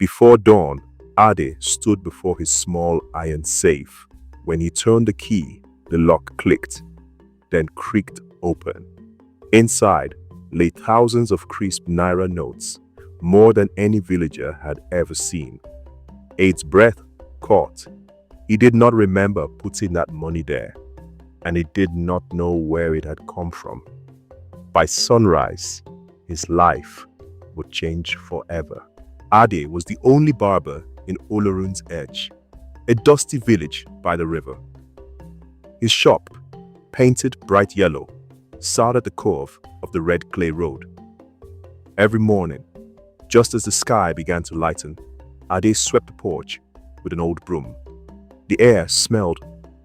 Before dawn, Ade stood before his small iron safe. When he turned the key, the lock clicked, then creaked open. Inside lay thousands of crisp naira notes, more than any villager had ever seen. Ade's breath caught. He did not remember putting that money there, and he did not know where it had come from. By sunrise, his life would change forever. Ade was the only barber in Olorun's Edge, a dusty village by the river. His shop, painted bright yellow, sat at the curve of the red clay road. Every morning, just as the sky began to lighten, Ade swept the porch with an old broom. The air smelled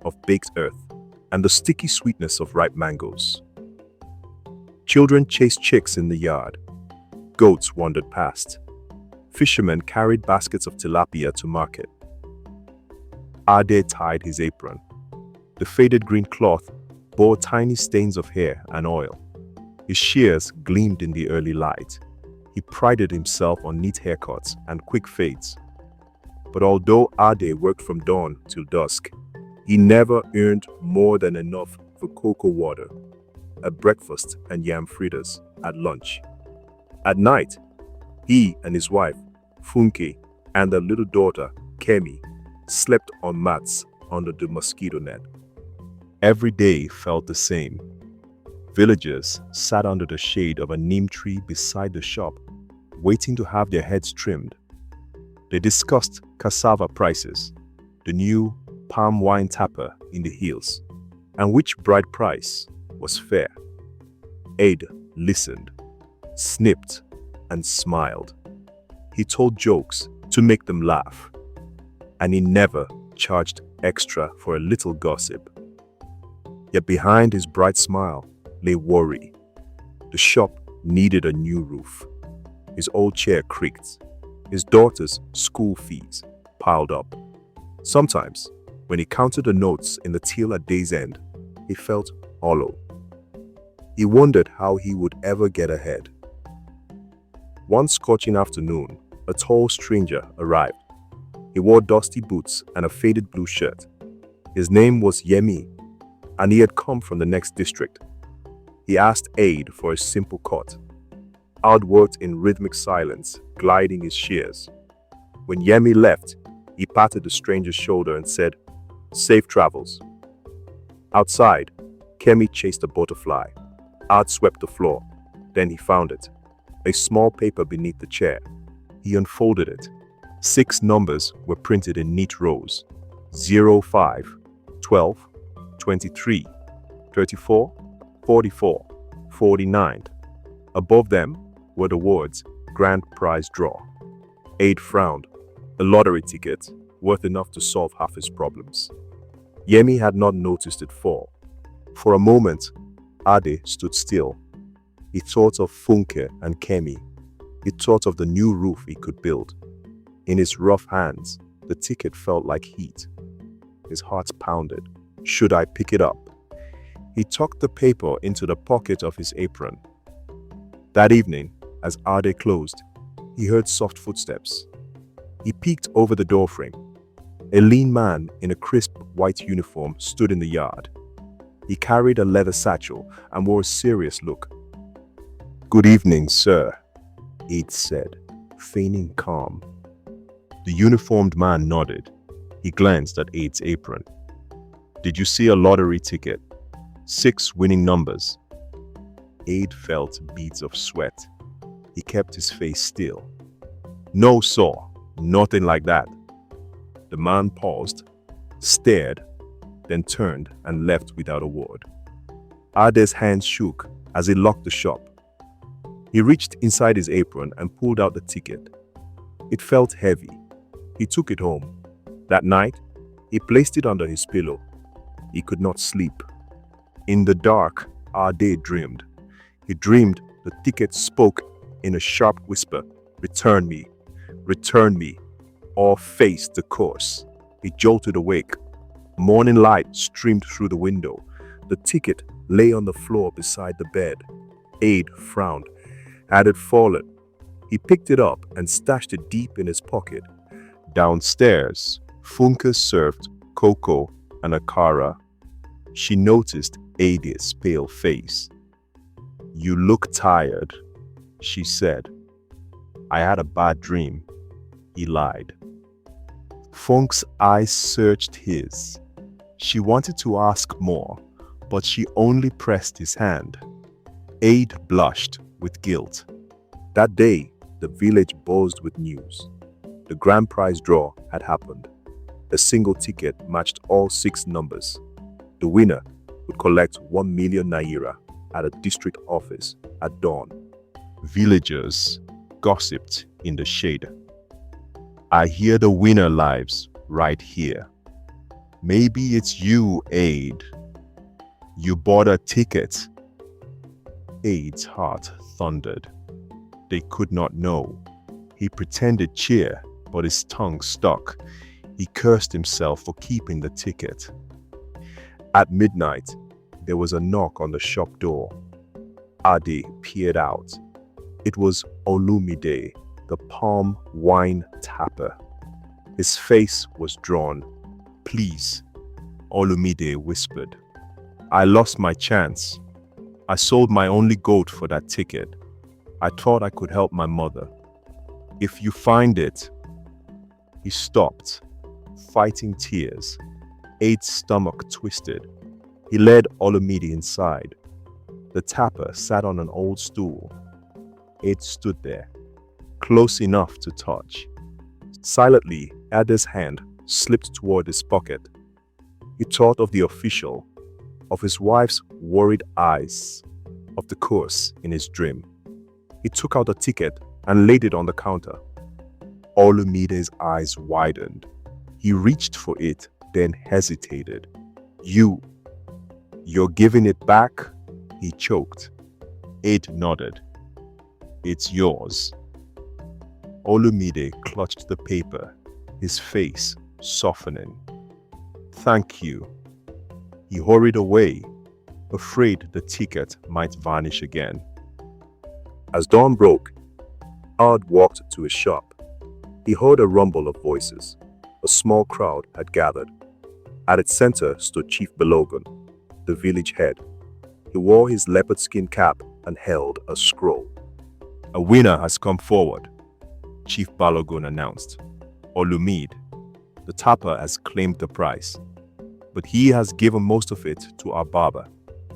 of baked earth and the sticky sweetness of ripe mangoes. Children chased chicks in the yard. Goats wandered past. Fishermen carried baskets of tilapia to market. Ade tied his apron. The faded green cloth bore tiny stains of hair and oil. His shears gleamed in the early light. He prided himself on neat haircuts and quick fades. But although Ade worked from dawn till dusk, he never earned more than enough for cocoa water at breakfast and yam fritters at lunch. At night, he and his wife, Funke, and their little daughter, Kemi, slept on mats under the mosquito net. Every day felt the same. Villagers sat under the shade of a neem tree beside the shop, waiting to have their heads trimmed. They discussed cassava prices, the new palm wine tapper in the hills, and which bride price was fair. Ade listened, snipped, and smiled. He told jokes to make them laugh, and he never charged extra for a little gossip. Yet behind his bright smile lay worry. The shop needed a new roof. His old chair creaked. His daughter's school fees piled up. Sometimes, when he counted the notes in the till at day's end, he felt hollow. He wondered how he would ever get ahead. One scorching afternoon, a tall stranger arrived. He wore dusty boots and a faded blue shirt. His name was Yemi, and he had come from the next district. He asked Ade for a simple cut. Ade worked in rhythmic silence, gliding his shears. When Yemi left, he patted the stranger's shoulder and said, "Safe travels." Outside, Kemi chased a butterfly. Ade swept the floor. Then he found it, a small paper beneath the chair. He unfolded it. 6 numbers were printed in neat rows: 0, 5, 12, 23, 34, 44, 49. Above them were the words, "Grand Prize Draw." Ade frowned. A lottery ticket, worth enough to solve half his problems. Yemi had not noticed it fall. For a moment, Ade stood still. He thought of Funke and Kemi. He thought of the new roof he could build. In his rough hands, the ticket felt like heat. His heart pounded. Should I pick it up? He tucked the paper into the pocket of his apron. That evening, as Ade closed, he heard soft footsteps. He peeked over the doorframe. A lean man in a crisp white uniform stood in the yard. He carried a leather satchel and wore a serious look. "Good evening, sir," Ade said, feigning calm. The uniformed man nodded. He glanced at Ade's apron. "Did you see a lottery ticket? 6 winning numbers." Ade felt beads of sweat. He kept his face still. "No, sir, nothing like that." The man paused, stared, then turned and left without a word. Ade's hands shook as he locked the shop. He reached inside his apron and pulled out the ticket. It felt heavy. He took it home. That night, he placed it under his pillow. He could not sleep. In the dark, Ade dreamed. He dreamed the ticket spoke in a sharp whisper, "Return me, or face the course." He jolted awake. Morning light streamed through the window. The ticket lay on the floor beside the bed. Ade frowned. Had it fallen? He picked it up and stashed it deep in his pocket. Downstairs, Funke served cocoa and akara. She noticed Ade's pale face. "You look tired," she said. "I had a bad dream," he lied. Funk's eyes searched his. She wanted to ask more, but she only pressed his hand. Ade blushed with guilt. That day, the village buzzed with news. The grand prize draw had happened. A single ticket matched all 6 numbers. The winner would collect 1 million naira at a district office at dawn. Villagers gossiped in the shade. "I hear the winner lives right here. Maybe it's you, Ade. You bought a ticket." Ade's heart thundered. They could not know. He pretended cheer, but his tongue stuck. He cursed himself for keeping the ticket. At midnight, there was a knock on the shop door. Ade peered out. It was Olumide, the palm wine tapper. His face was drawn. "Please," Olumide whispered. "I lost my chance. I sold my only goat for that ticket. I thought I could help my mother. If you find it..." He stopped, fighting tears. Ade's stomach twisted. He led Olumide inside. The tapper sat on an old stool. Ade stood there, close enough to touch. Silently, Ade's hand slipped toward his pocket. He thought of the official, of his wife's worried eyes, of the course in his dream. He took out a ticket and laid it on the counter. Olumide's eyes widened. He reached for it, then hesitated. You're giving it back?" he choked. Ade nodded. "It's yours." Olumide clutched the paper, his face softening. "Thank you." He hurried away, afraid the ticket might vanish again. As dawn broke, Ade walked to his shop. He heard a rumble of voices. A small crowd had gathered. At its center stood Chief Balogun, the village head. He wore his leopard skin cap and held a scroll. "A winner has come forward," Chief Balogun announced. "Olumide, the tapper, has claimed the prize, but he has given most of it to our barber,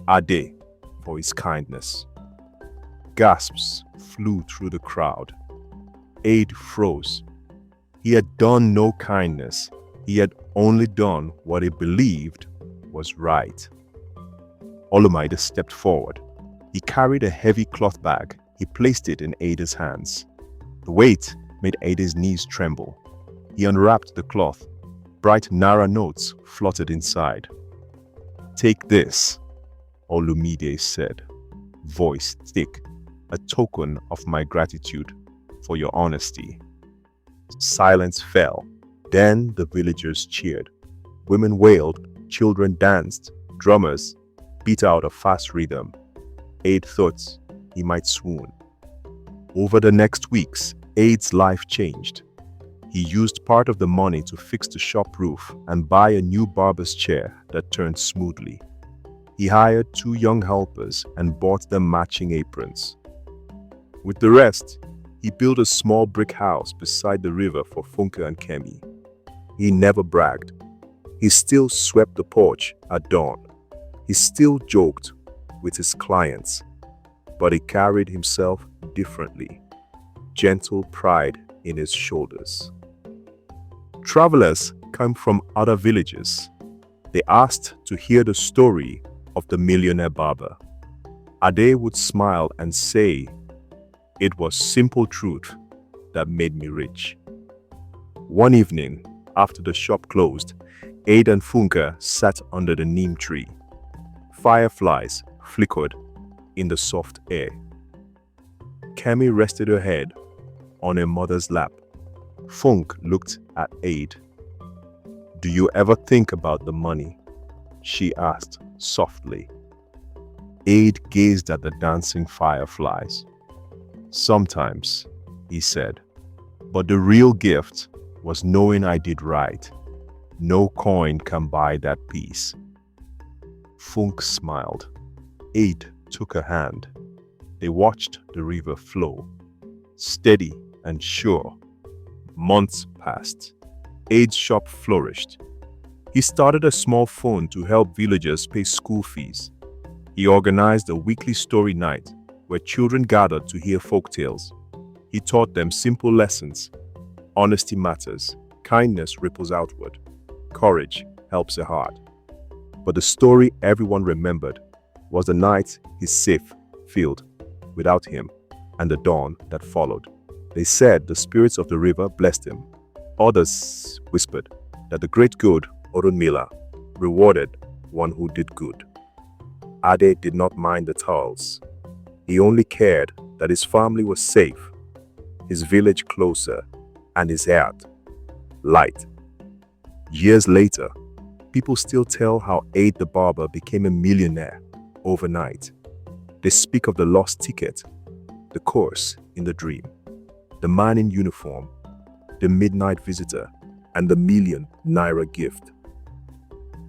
Ade, for his kindness." Gasps flew through the crowd. Ade froze. He had done no kindness. He had only done what he believed was right. Olumide stepped forward. He carried a heavy cloth bag. He placed it in Ade's hands. The weight made Ade's knees tremble. He unwrapped the cloth. Bright Naira notes fluttered inside. "Take this," Olumide said, voice thick, "a token of my gratitude for your honesty." Silence fell. Then the villagers cheered. Women wailed, children danced, drummers beat out a fast rhythm. Ade thought he might swoon. Over the next weeks, Ade's life changed. He used part of the money to fix the shop roof and buy a new barber's chair that turned smoothly. He hired 2 young helpers and bought them matching aprons. With the rest, he built a small brick house beside the river for Funke and Kemi. He never bragged. He still swept the porch at dawn. He still joked with his clients, but he carried himself differently. Gentle pride in his shoulders. Travelers came from other villages. They asked to hear the story of the millionaire barber. Ade would smile and say, "It was simple truth that made me rich." One evening, after the shop closed, Ade and Funke sat under the neem tree. Fireflies flickered in the soft air. Kemi rested her head on her mother's lap. Funk looked at Ade. "Do you ever think about the money?" she asked softly. Ade gazed at the dancing fireflies. "Sometimes," he said. But the real gift was knowing I did right. No coin can buy that peace. Funk smiled. Aid took her hand. They watched the river flow, steady and sure. Months passed. Aid's shop flourished. He started a small fund to help villagers pay school fees. He organized a weekly story night where children gathered to hear folk tales. He taught them simple lessons. Honesty matters. Kindness ripples outward. Courage helps the heart. But the story everyone remembered was the night his safe filled without him and the dawn that followed. They said the spirits of the river blessed him. Others whispered that the great good Olorun rewarded one who did good. Ade did not mind the towels. He only cared that his family was safe, his village closer, and his heart light. Years later, people still tell how Aid the barber became a millionaire overnight. They speak of the lost ticket, the course in the dream, the man in uniform, the midnight visitor, and the ₦1,000,000 gift.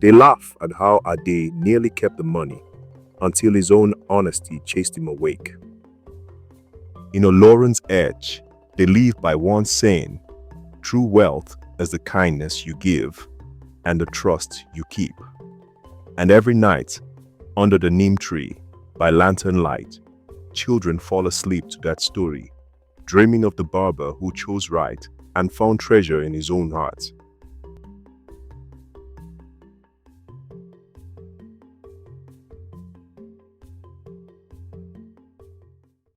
They laugh at how Ade nearly kept the money until his own honesty chased him awake. In Olorun's edge, they live by one saying, true wealth is the kindness you give and the trust you keep. And every night, under the neem tree, by lantern light, children fall asleep to that story, dreaming of the barber who chose right and found treasure in his own heart.